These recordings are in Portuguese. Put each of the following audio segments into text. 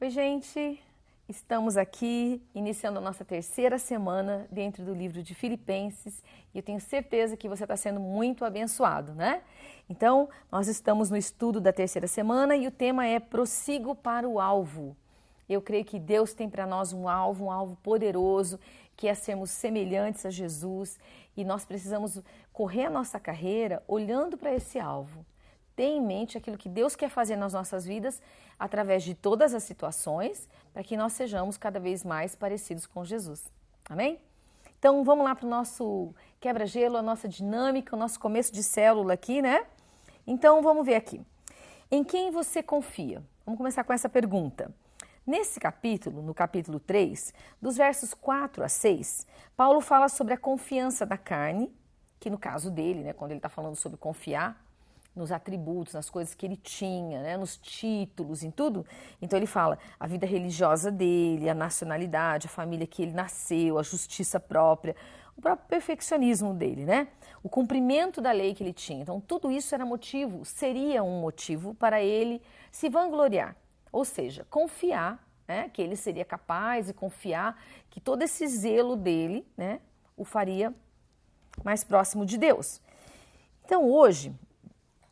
Oi, gente! Estamos aqui iniciando a nossa terceira semana dentro do livro de Filipenses e eu tenho certeza que você está sendo muito abençoado, né? Então, nós estamos no estudo da terceira semana e o tema é Prossigo para o Alvo. Eu creio que Deus tem para nós um alvo poderoso, que é sermos semelhantes a Jesus e nós precisamos correr a nossa carreira olhando para esse alvo. Tenha em mente aquilo que Deus quer fazer nas nossas vidas através de todas as situações, para que nós sejamos cada vez mais parecidos com Jesus. Amém? Então vamos lá para o nosso quebra-gelo, a nossa dinâmica, o nosso começo de célula aqui, né? Então vamos ver aqui. Em quem você confia? Vamos começar com essa pergunta. Nesse capítulo, no capítulo 3, dos versos 4 a 6, Paulo fala sobre a confiança da carne, que no caso dele, né, quando ele está falando sobre confiar, nos atributos, nas coisas que ele tinha, né, nos títulos, em tudo. Então ele fala a vida religiosa dele, a nacionalidade, a família que ele nasceu, a justiça própria, o próprio perfeccionismo dele, né? O cumprimento da lei que ele tinha. Então tudo isso era motivo, seria um motivo para ele se vangloriar. Ou seja, confiar, né, que ele seria capaz e confiar que todo esse zelo dele, né, o faria mais próximo de Deus. Então hoje,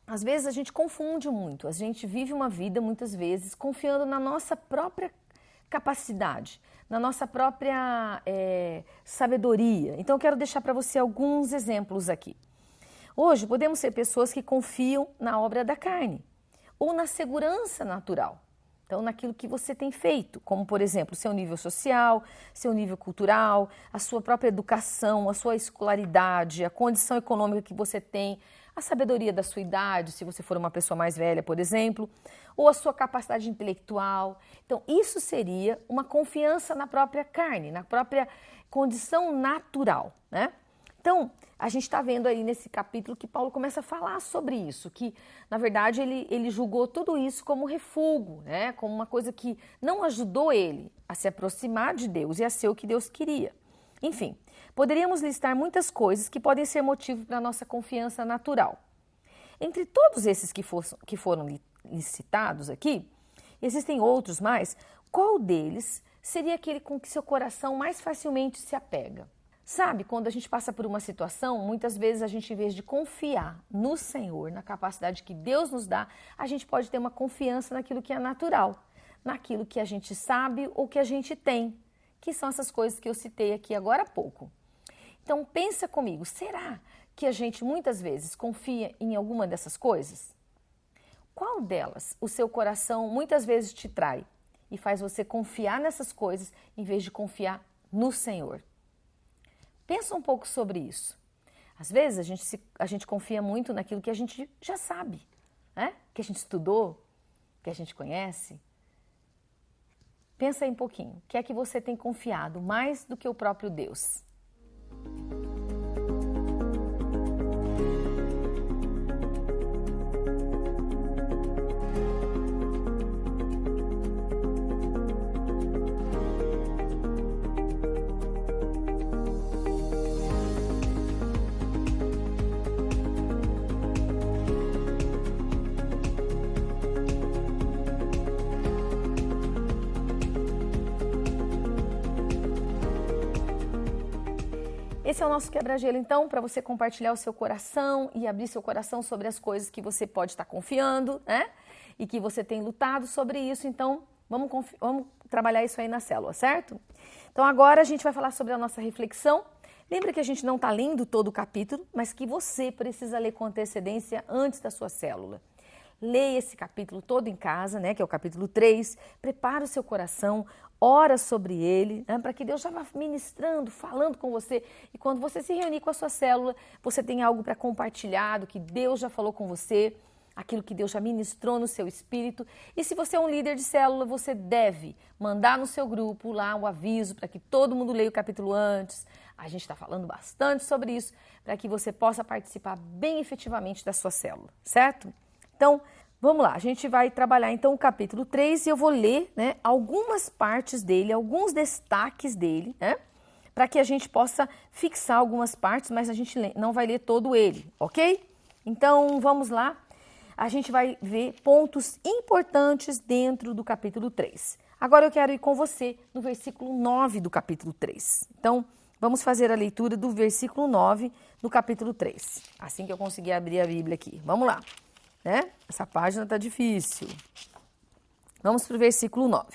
às vezes a gente confunde muito, a gente vive uma vida muitas vezes confiando na nossa própria capacidade, na nossa própria sabedoria. Então eu quero deixar para você alguns exemplos aqui. Hoje podemos ser pessoas que confiam na obra da carne ou na segurança natural. Então, naquilo que você tem feito, como, por exemplo, seu nível social, seu nível cultural, a sua própria educação, a sua escolaridade, a condição econômica que você tem, a sabedoria da sua idade, se você for uma pessoa mais velha, por exemplo, ou a sua capacidade intelectual. Então, isso seria uma confiança na própria carne, na própria condição natural, né? Então, a gente está vendo aí nesse capítulo que Paulo começa a falar sobre isso, que, na verdade, ele julgou tudo isso como refúgio, né? Como uma coisa que não ajudou ele a se aproximar de Deus e a ser o que Deus queria. Enfim, poderíamos listar muitas coisas que podem ser motivo para a nossa confiança natural. Entre todos esses que foram citados aqui, existem outros mais. Qual deles seria aquele com que seu coração mais facilmente se apega? Sabe, quando a gente passa por uma situação, muitas vezes a gente, em vez de confiar no Senhor, na capacidade que Deus nos dá, a gente pode ter uma confiança naquilo que é natural, naquilo que a gente sabe ou que a gente tem, que são essas coisas que eu citei aqui agora há pouco. Então, pensa comigo, será que a gente muitas vezes confia em alguma dessas coisas? Qual delas o seu coração muitas vezes te trai e faz você confiar nessas coisas em vez de confiar no Senhor? Pensa um pouco sobre isso. Às vezes a gente confia muito naquilo que a gente já sabe, né? Que a gente estudou, que a gente conhece. Pensa aí um pouquinho, o que é que você tem confiado mais do que o próprio Deus? Esse é o nosso quebra-gelo, então, para você compartilhar o seu coração e abrir seu coração sobre as coisas que você pode estar confiando, né? E que você tem lutado sobre isso. Então, vamos trabalhar isso aí na célula, certo? Então, agora a gente vai falar sobre a nossa reflexão. Lembra que a gente não está lendo todo o capítulo, mas que você precisa ler com antecedência antes da sua célula. Leia esse capítulo todo em casa, né, que é o capítulo 3, prepara o seu coração, ora sobre ele, né, para que Deus já vá ministrando, falando com você. E quando você se reunir com a sua célula, você tem algo para compartilhar do que Deus já falou com você, aquilo que Deus já ministrou no seu espírito. E se você é um líder de célula, você deve mandar no seu grupo lá um aviso para que todo mundo leia o capítulo antes. A gente está falando bastante sobre isso, para que você possa participar bem efetivamente da sua célula, certo? Então, vamos lá, a gente vai trabalhar então o capítulo 3 e eu vou ler, né, algumas partes dele, alguns destaques dele, né, para que a gente possa fixar algumas partes, mas a gente não vai ler todo ele, ok? Então, vamos lá. a gente vai ver pontos importantes dentro do capítulo 3. Agora eu quero ir com você no versículo 9 do capítulo 3. Então, vamos fazer a leitura do versículo 9 do capítulo 3. Assim que eu conseguir abrir a Bíblia aqui. Vamos lá, né? Essa página está difícil. Vamos para o versículo 9.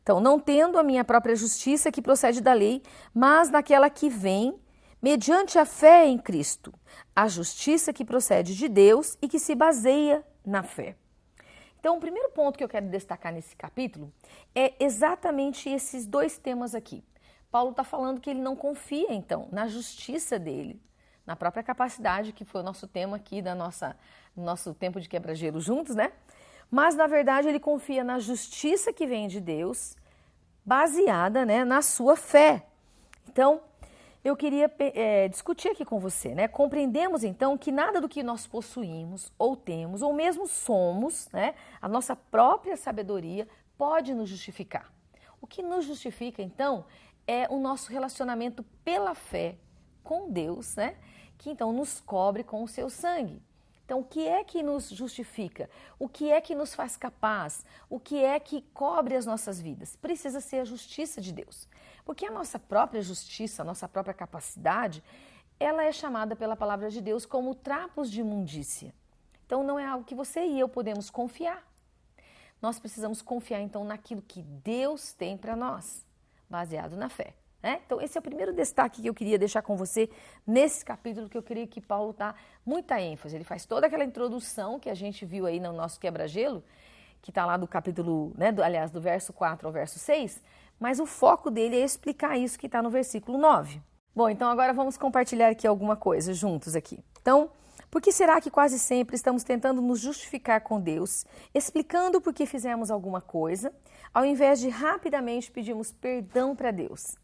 Então, não tendo a minha própria justiça que procede da lei, mas naquela que vem mediante a fé em Cristo, a justiça que procede de Deus e que se baseia na fé. Então, o primeiro ponto que eu quero destacar nesse capítulo é exatamente esses dois temas aqui. Paulo está falando que ele não confia, então, na justiça dele, na própria capacidade, que foi o nosso tema aqui do nosso tempo de quebra-gelo juntos, né? Mas, na verdade, ele confia na justiça que vem de Deus, baseada, né, na sua fé. Então, eu queria discutir aqui com você, né? Compreendemos, então, que nada do que nós possuímos, ou temos, ou mesmo somos, né? A nossa própria sabedoria pode nos justificar. O que nos justifica, então, é o nosso relacionamento pela fé com Deus, né? Que, então, nos cobre com o seu sangue. Então, o que é que nos justifica? O que é que nos faz capaz? O que é que cobre as nossas vidas? Precisa ser a justiça de Deus. Porque a nossa própria justiça, a nossa própria capacidade, ela é chamada pela palavra de Deus como trapos de imundícia. Então, não é algo que você e eu podemos confiar. Nós precisamos confiar, então, naquilo que Deus tem para nós, baseado na fé. Então, esse é o primeiro destaque que eu queria deixar com você nesse capítulo, que eu creio que Paulo dá muita ênfase. Ele faz toda aquela introdução que a gente viu aí no nosso quebra-gelo, que está lá do capítulo, né, do verso 4 ao verso 6, mas o foco dele é explicar isso que está no versículo 9. Bom, então agora vamos compartilhar aqui alguma coisa juntos aqui. Então, por que será que quase sempre estamos tentando nos justificar com Deus, explicando por que fizemos alguma coisa, ao invés de rapidamente pedirmos perdão para Deus?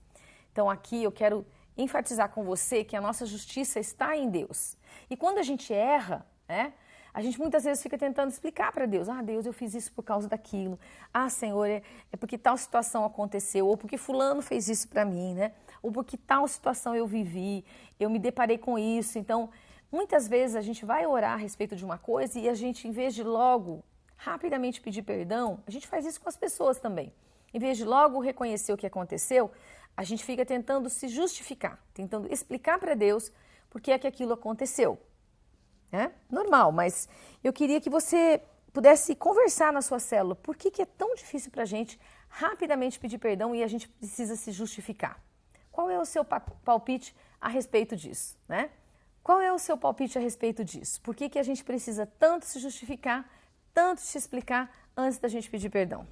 Então, aqui eu quero enfatizar com você que a nossa justiça está em Deus. E quando a gente erra, né, a gente muitas vezes fica tentando explicar para Deus. Ah, Deus, eu fiz isso por causa daquilo. Ah, Senhor, é porque tal situação aconteceu, ou porque fulano fez isso para mim, né? Ou porque tal situação eu vivi, eu me deparei com isso. Então, muitas vezes a gente vai orar a respeito de uma coisa e a gente, em vez de logo, rapidamente pedir perdão, a gente faz isso com as pessoas também. Em vez de logo reconhecer o que aconteceu, a gente fica tentando se justificar, tentando explicar para Deus por que é que aquilo aconteceu. Normal, mas eu queria que você pudesse conversar na sua célula. Por que é tão difícil para a gente rapidamente pedir perdão e a gente precisa se justificar? Qual é o seu palpite a respeito disso, né? Qual é o seu palpite a respeito disso? Por que a gente precisa tanto se justificar, tanto se explicar antes da gente pedir perdão?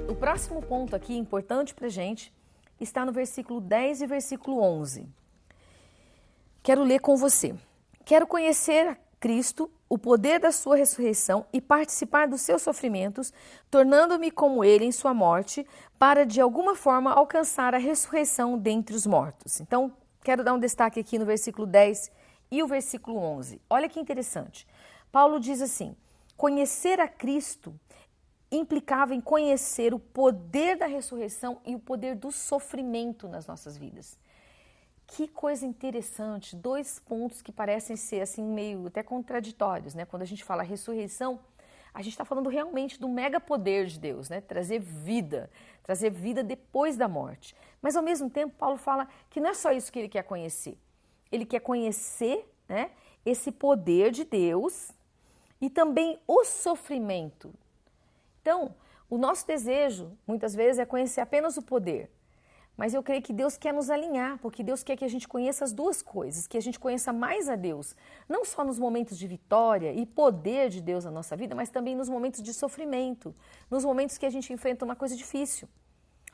O próximo ponto aqui, importante para a gente, está no versículo 10 e versículo 11. Quero ler com você. Quero conhecer a Cristo, o poder da sua ressurreição e participar dos seus sofrimentos, tornando-me como ele em sua morte, para de alguma forma alcançar a ressurreição dentre os mortos. Então, quero dar um destaque aqui no versículo 10 e o versículo 11. Olha que interessante. Paulo diz assim: conhecer a Cristo implicava em conhecer o poder da ressurreição e o poder do sofrimento nas nossas vidas. Que coisa interessante, dois pontos que parecem ser assim meio até contraditórios, né? Quando a gente fala ressurreição, a gente está falando realmente do mega poder de Deus, né? Trazer vida depois da morte. Mas ao mesmo tempo, Paulo fala que não é só isso que ele quer conhecer. Ele quer conhecer, né, esse poder de Deus e também o sofrimento. Então, o nosso desejo, muitas vezes, é conhecer apenas o poder. Mas eu creio que Deus quer nos alinhar, porque Deus quer que a gente conheça as duas coisas, que a gente conheça mais a Deus, não só nos momentos de vitória e poder de Deus na nossa vida, mas também nos momentos de sofrimento, nos momentos que a gente enfrenta uma coisa difícil.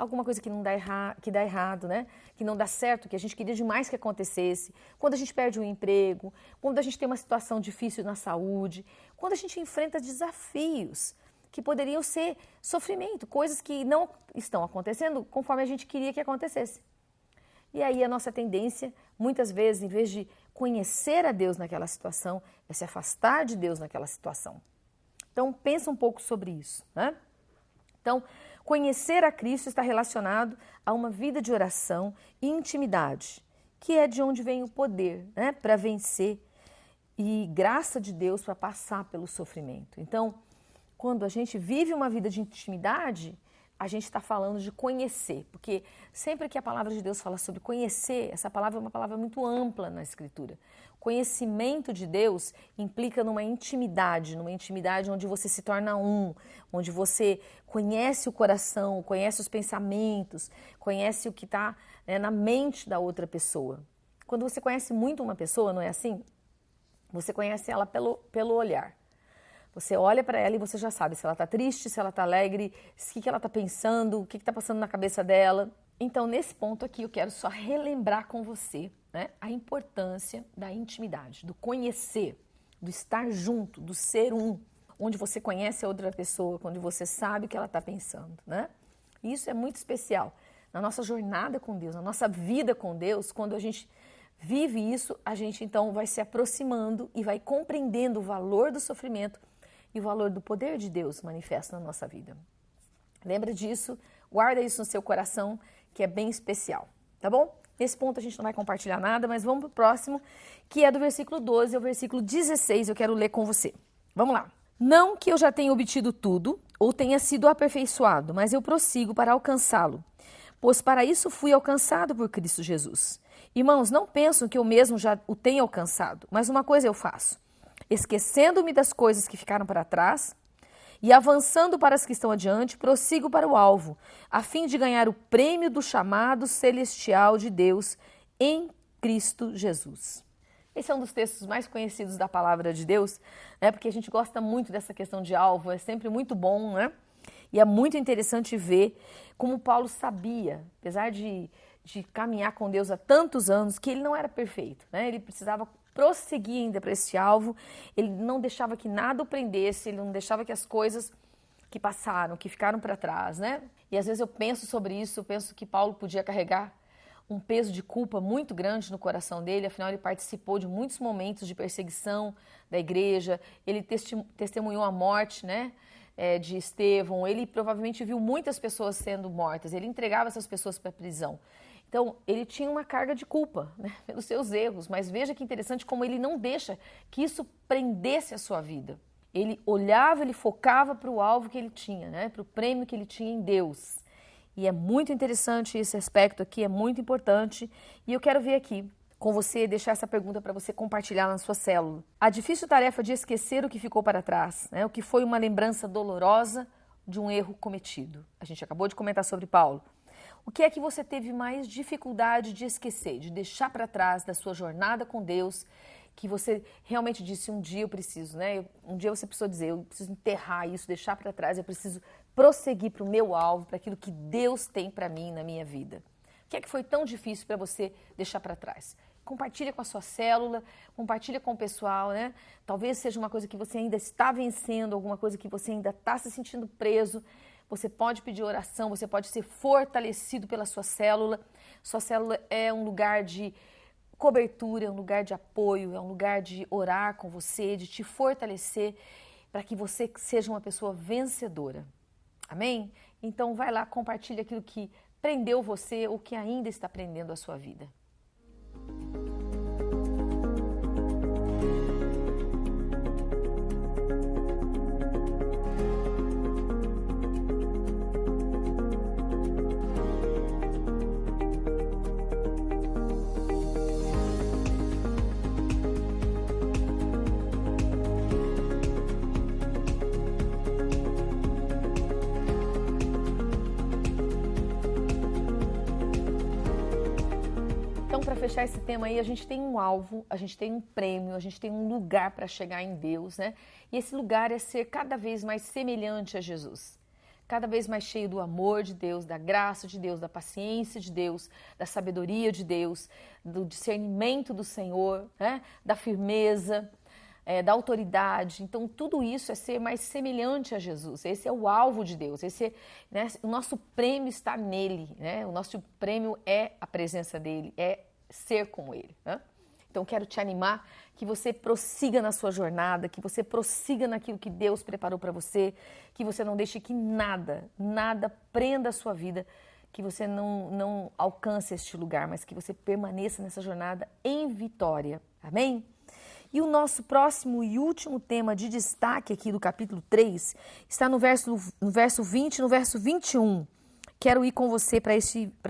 alguma coisa que não dá que dá errado, né? Que não dá certo, que a gente queria demais que acontecesse, quando a gente perde um emprego, quando a gente tem uma situação difícil na saúde, quando a gente enfrenta desafios que poderiam ser sofrimento, coisas que não estão acontecendo conforme a gente queria que acontecesse. E aí a nossa tendência, muitas vezes, em vez de conhecer a Deus naquela situação, é se afastar de Deus naquela situação. Então, pensa um pouco sobre isso, né? Então, conhecer a Cristo está relacionado a uma vida de oração e intimidade, que é de onde vem o poder, né, para vencer e graça de Deus para passar pelo sofrimento. Então, quando a gente vive uma vida de intimidade, a gente está falando de conhecer, porque sempre que a palavra de Deus fala sobre conhecer, essa palavra é uma palavra muito ampla na Escritura. Conhecimento de Deus implica numa intimidade onde você se torna um, onde você conhece o coração, conhece os pensamentos, conhece o que está, né, na mente da outra pessoa. Quando você conhece muito uma pessoa, não é assim? Você conhece ela pelo olhar. Você olha para ela e você já sabe se ela está triste, se ela está alegre, o que ela está pensando, o que está passando na cabeça dela. Então, nesse ponto aqui, eu quero só relembrar com você, né, a importância da intimidade, do conhecer, do estar junto, do ser um, onde você conhece a outra pessoa, onde você sabe o que ela está pensando, né? E isso é muito especial. Na nossa jornada com Deus, na nossa vida com Deus, quando a gente vive isso, a gente então vai se aproximando e vai compreendendo o valor do sofrimento e o valor do poder de Deus manifesto na nossa vida. Lembra disso, guarda isso no seu coração, que é bem especial, tá bom? Nesse ponto a gente não vai compartilhar nada, mas vamos para o próximo, que é do versículo 12 ao versículo 16, eu quero ler com você. Vamos lá. Não que eu já tenha obtido tudo, ou tenha sido aperfeiçoado, mas eu prossigo para alcançá-lo, pois para isso fui alcançado por Cristo Jesus. Irmãos, não pensam que eu mesmo já o tenha alcançado, mas uma coisa eu faço, esquecendo-me das coisas que ficaram para trás e avançando para as que estão adiante, prossigo para o alvo, a fim de ganhar o prêmio do chamado celestial de Deus em Cristo Jesus. Esse é um dos textos mais conhecidos da palavra de Deus, né? Porque a gente gosta muito dessa questão de alvo, é sempre muito bom, né? E é muito interessante ver como Paulo sabia, apesar de caminhar com Deus há tantos anos, que ele não era perfeito, né? Ele precisava prosseguir ainda para esse alvo, ele não deixava que nada o prendesse, ele não deixava que as coisas que passaram, que ficaram para trás, né? E às vezes eu penso sobre isso, eu penso que Paulo podia carregar um peso de culpa muito grande no coração dele, afinal ele participou de muitos momentos de perseguição da igreja, ele testemunhou a morte, né, de Estevão, ele provavelmente viu muitas pessoas sendo mortas, ele entregava essas pessoas para a prisão. Então, ele tinha uma carga de culpa, né, pelos seus erros, mas veja que interessante como ele não deixa que isso prendesse a sua vida. Ele olhava, ele focava para o alvo que ele tinha, né, para o prêmio que ele tinha em Deus. E é muito interessante esse aspecto aqui, é muito importante. E eu quero ver aqui com você, deixar essa pergunta para você compartilhar na sua célula. A difícil tarefa de esquecer o que ficou para trás, né, o que foi uma lembrança dolorosa de um erro cometido. A gente acabou de comentar sobre Paulo. O que é que você teve mais dificuldade de esquecer, de deixar para trás da sua jornada com Deus, que você realmente disse, um dia eu preciso, né? Um dia você precisou dizer, eu preciso enterrar isso, deixar para trás, eu preciso prosseguir para o meu alvo, para aquilo que Deus tem para mim na minha vida. O que é que foi tão difícil para você deixar para trás? Compartilha com a sua célula, compartilha com o pessoal, né? Talvez seja uma coisa que você ainda está vencendo, alguma coisa que você ainda está se sentindo preso. Você pode pedir oração, você pode ser fortalecido pela sua célula. Sua célula é um lugar de cobertura, é um lugar de apoio, é um lugar de orar com você, de te fortalecer para que você seja uma pessoa vencedora. Amém? Então vai lá, compartilha aquilo que prendeu você ou que ainda está prendendo a sua vida. Então, para fechar esse tema aí, a gente tem um alvo, a gente tem um prêmio, a gente tem um lugar para chegar em Deus, né? E esse lugar é ser cada vez mais semelhante a Jesus. cada vez mais cheio do amor de Deus, da graça de Deus, da paciência de Deus, da sabedoria de Deus, do discernimento do Senhor, né? Da firmeza, da autoridade. Então, tudo isso é ser mais semelhante a Jesus. Esse é o alvo de Deus. Né, o nosso prêmio está nele, né? O nosso prêmio é a presença dele, é ser como ele, né? Então, quero te animar que você prossiga na sua jornada, que você prossiga naquilo que Deus preparou para você, que você não deixe que nada prenda a sua vida, que você não alcance este lugar, mas que você permaneça nessa jornada em vitória. Amém? E o nosso próximo e último tema de destaque aqui do capítulo 3 está no verso 20 e no verso 21. Quero ir com você para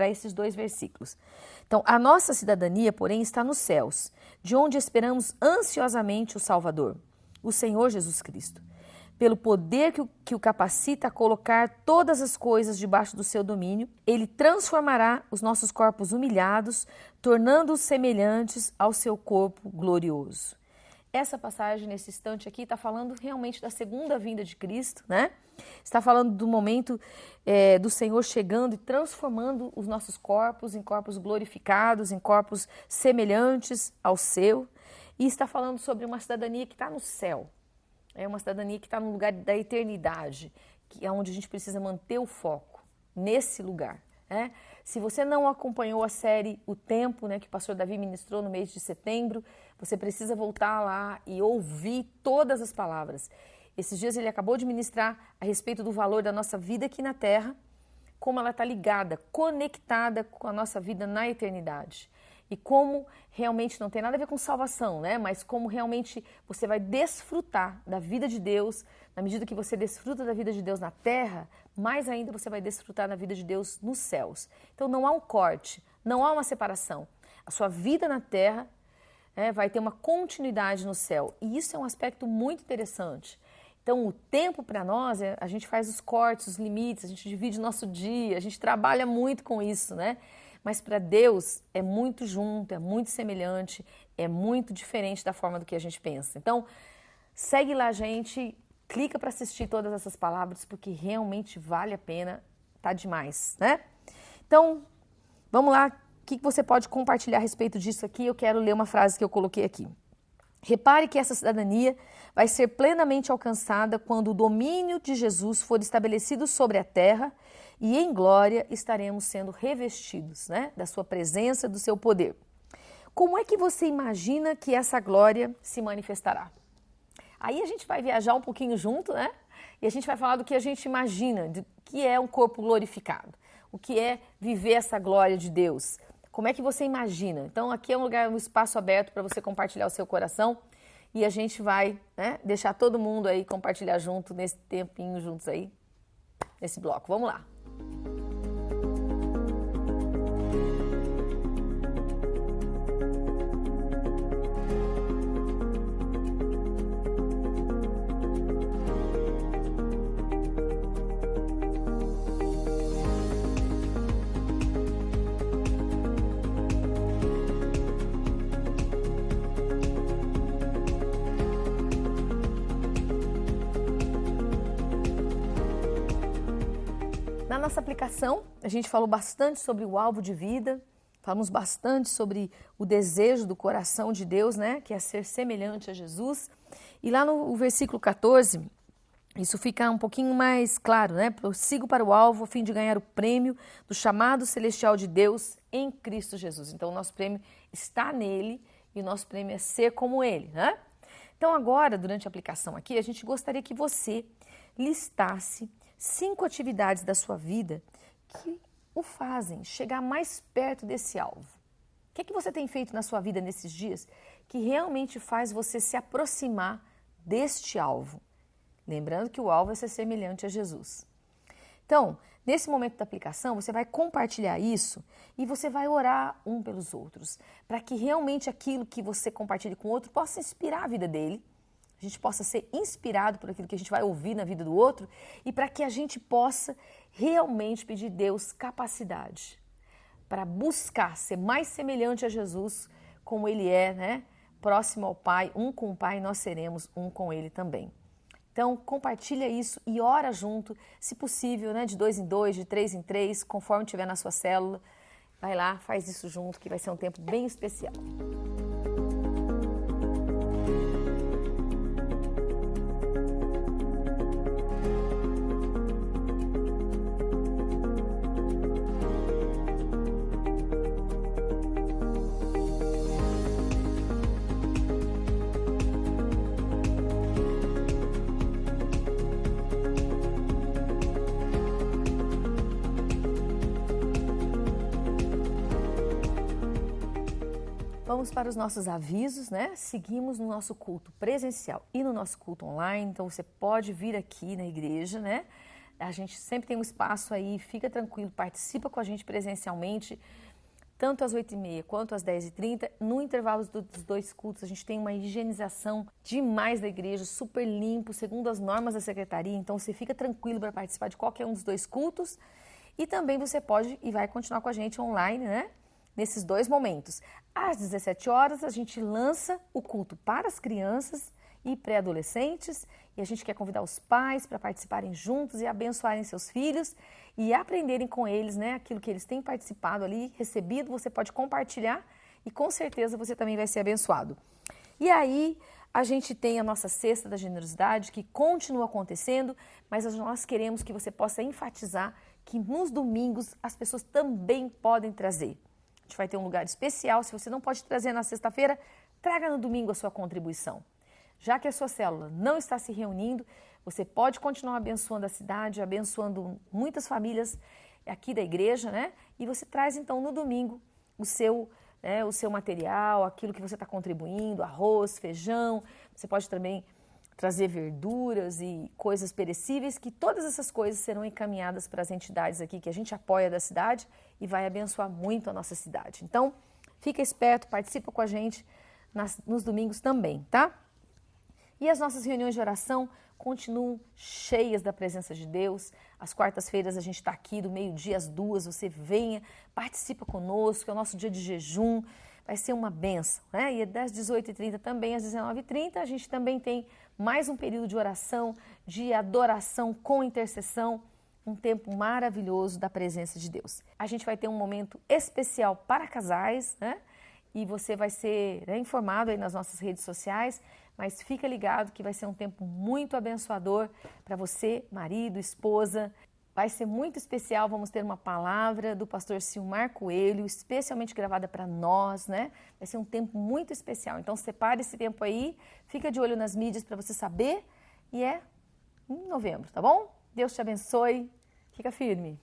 esses dois versículos. Então, a nossa cidadania, porém, está nos céus, de onde esperamos ansiosamente o Salvador, o Senhor Jesus Cristo. Pelo poder que o capacita a colocar todas as coisas debaixo do seu domínio, ele transformará os nossos corpos humilhados, tornando-os semelhantes ao seu corpo glorioso. Essa passagem, nesse instante aqui, está falando realmente da segunda vinda de Cristo, né? Está falando do momento do Senhor chegando e transformando os nossos corpos em corpos glorificados, em corpos semelhantes ao seu. E está falando sobre uma cidadania que está no céu. É uma cidadania que está no lugar da eternidade, que é onde a gente precisa manter o foco, nesse lugar. Né? Se você não acompanhou a série O Tempo, né, que o pastor Davi ministrou no mês de setembro, você precisa voltar lá e ouvir todas as palavras. Esses dias ele acabou de ministrar a respeito do valor da nossa vida aqui na Terra, como ela está ligada, conectada com a nossa vida na eternidade. E como realmente não tem nada a ver com salvação, né? Mas como realmente você vai desfrutar da vida de Deus, na medida que você desfruta da vida de Deus na terra, mais ainda você vai desfrutar da vida de Deus nos céus. Então não há um corte, não há uma separação. A sua vida na terra vai ter uma continuidade no céu. E isso é um aspecto muito interessante. Então o tempo para nós, a gente faz os cortes, os limites, a gente divide o nosso dia, a gente trabalha muito com isso, né? Mas para Deus é muito junto, é muito semelhante, é muito diferente da forma do que a gente pensa. Então, segue lá, gente, clica para assistir todas essas palavras, porque realmente vale a pena, tá demais, né? Então, vamos lá, o que você pode compartilhar a respeito disso aqui? Eu quero ler uma frase que eu coloquei aqui. Repare que essa cidadania vai ser plenamente alcançada quando o domínio de Jesus for estabelecido sobre a terra e em glória estaremos sendo revestidos, né, da sua presença, do seu poder. Como é que você imagina que essa glória se manifestará? Aí a gente vai viajar um pouquinho junto, né? E a gente vai falar do que a gente imagina, do que é um corpo glorificado, o que é viver essa glória de Deus. Como é que você imagina? Então aqui é um lugar, um espaço aberto para você compartilhar o seu coração e a gente vai, né, deixar todo mundo aí compartilhar junto nesse tempinho juntos aí, nesse bloco. Vamos lá. Na nossa aplicação, a gente falou bastante sobre o alvo de vida, falamos bastante sobre o desejo do coração de Deus, né, que é ser semelhante a Jesus. E lá no versículo 14, isso fica um pouquinho mais claro, né? Prossigo para o alvo a fim de ganhar o prêmio do chamado celestial de Deus em Cristo Jesus. Então, o nosso prêmio está nele e o nosso prêmio é ser como ele, né? Então, agora, durante a aplicação aqui, a gente gostaria que você listasse 5 atividades da sua vida que o fazem chegar mais perto desse alvo. O que é que você tem feito na sua vida nesses dias que realmente faz você se aproximar deste alvo? Lembrando que o alvo é ser semelhante a Jesus. Então, nesse momento da aplicação, você vai compartilhar isso e você vai orar um pelos outros, para que realmente aquilo que você compartilhe com o outro possa inspirar a vida dele, a gente possa ser inspirado por aquilo que a gente vai ouvir na vida do outro e para que a gente possa realmente pedir a Deus capacidade para buscar ser mais semelhante a Jesus como ele é, né? Próximo ao Pai, um com o Pai, nós seremos um com ele também. Então, compartilha isso e ora junto, se possível, né, de 2 em 2, de 3 em 3, conforme tiver na sua célula. Vai lá, faz isso junto, que vai ser um tempo bem especial. Vamos para os nossos avisos, né? Seguimos no nosso culto presencial e no nosso culto online, então você pode vir aqui na igreja, né? A gente sempre tem um espaço aí, fica tranquilo, participa com a gente presencialmente, tanto às 8h30 quanto às 10h30. No intervalo dos 2 cultos, a gente tem uma higienização demais da igreja, super limpo, segundo as normas da secretaria, então você fica tranquilo para participar de qualquer um dos 2 cultos. E também você pode e vai continuar com a gente online, né? Nesses 2 momentos. Às 17 horas, a gente lança o culto para as crianças e pré-adolescentes e a gente quer convidar os pais para participarem juntos e abençoarem seus filhos e aprenderem com eles, né, aquilo que eles têm participado ali, recebido, você pode compartilhar e com certeza você também vai ser abençoado. E aí, a gente tem a nossa Cesta da Generosidade, que continua acontecendo, mas nós queremos que você possa enfatizar que nos domingos as pessoas também podem trazer. A gente vai ter um lugar especial, se você não pode trazer na sexta-feira, traga no domingo a sua contribuição. Já que a sua célula não está se reunindo, você pode continuar abençoando a cidade, abençoando muitas famílias aqui da igreja, né? E você traz então no domingo o seu material, aquilo que você está contribuindo, arroz, feijão, você pode também trazer verduras e coisas perecíveis, que todas essas coisas serão encaminhadas para as entidades aqui que a gente apoia da cidade e vai abençoar muito a nossa cidade. Então, fica esperto, participa com a gente nos domingos também, tá? E as nossas reuniões de oração continuam cheias da presença de Deus. Às quartas-feiras a gente está aqui do meio-dia às 2h, você venha, participa conosco, é o nosso dia de jejum, vai ser uma benção, né? E das 18h30 também às 19h30 a gente também tem mais um período de oração, de adoração com intercessão, um tempo maravilhoso da presença de Deus. A gente vai ter um momento especial para casais, né? E você vai ser informado aí nas nossas redes sociais, mas fica ligado que vai ser um tempo muito abençoador para você, marido, esposa. Vai ser muito especial, vamos ter uma palavra do pastor Silmar Coelho, especialmente gravada para nós, né? Vai ser um tempo muito especial, então separe esse tempo aí, fica de olho nas mídias para você saber, e é em novembro, tá bom? Deus te abençoe, fica firme.